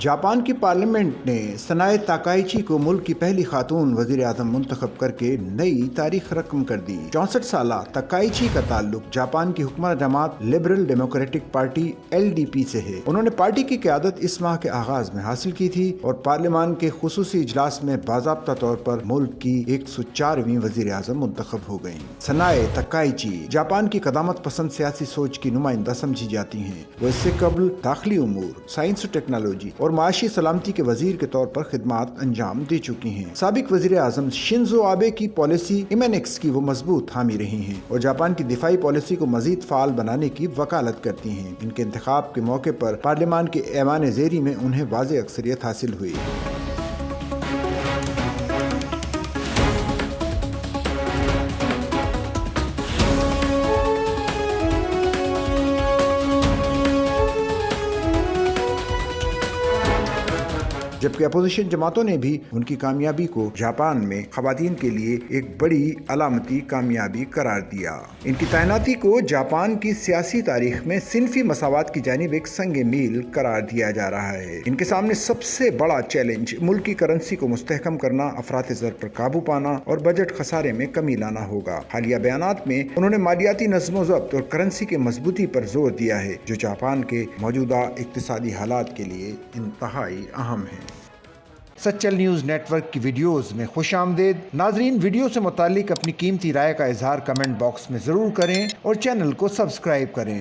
Japan کی parliament نے سنائے تاکائچی کو ملک کی پہلی خاتون وزیر اعظم منتخب کر کے نئی تاریخ رقم کر دی۔ 64 سالہ تاکائچی کا تعلق جاپان کی حکمراں جماعت لبرل ڈیموکریٹک پارٹی LDP سے ہے۔ انہوں نے پارٹی کی قیادت اس ماہ کے آغاز میں حاصل کی تھی اور پارلیمان کے خصوصی اجلاس میں باضابطہ طور پر ملک کی 104ویں وزیر اعظم منتخب ہو گئیں۔ سنائے تاکائچی جاپان کی قدامت پسند سیاسی سوچ کی نمائندہ سمجھی جاتی ہیں۔ وہ اس سے قبل داخلی امور، سائنس و ٹیکنالوجی اور معاشی سلامتی کے وزیر کے طور پر خدمات انجام دے چکی ہیں۔ سابق وزیر اعظم شنزو آبے کی پالیسی ایمینیکس کی وہ مضبوط حامی رہی ہیں اور جاپان کی دفاعی پالیسی کو مزید فعال بنانے کی وکالت کرتی ہیں۔ ان کے انتخاب کے موقع پر پارلیمان کے ایوان زیری میں انہیں واضح اکثریت حاصل ہوئی۔ جبکہ اپوزیشن جماعتوں نے بھی ان کی کامیابی کو جاپان میں خواتین کے لیے ایک بڑی علامتی کامیابی قرار دیا۔ ان کی تعیناتی کو جاپان کی سیاسی تاریخ میں صنفی مساوات کی جانب ایک سنگ میل قرار دیا جا رہا ہے۔ ان کے سامنے سب سے بڑا چیلنج ملک کی کرنسی کو مستحکم کرنا، افراط زر پر قابو پانا اور بجٹ خسارے میں کمی لانا ہوگا۔ حالیہ بیانات میں انہوں نے مالیاتی نظم و ضبط اور کرنسی کے مضبوطی پر زور دیا ہے، جو جاپان کے موجودہ اقتصادی حالات کے لیے انتہائی اہم ہے۔ سچل نیوز نیٹ ورک کی ویڈیوز میں خوش آمدید۔ ناظرین، ویڈیو سے متعلق اپنی قیمتی رائے کا اظہار کمنٹ باکس میں ضرور کریں اور چینل کو سبسکرائب کریں۔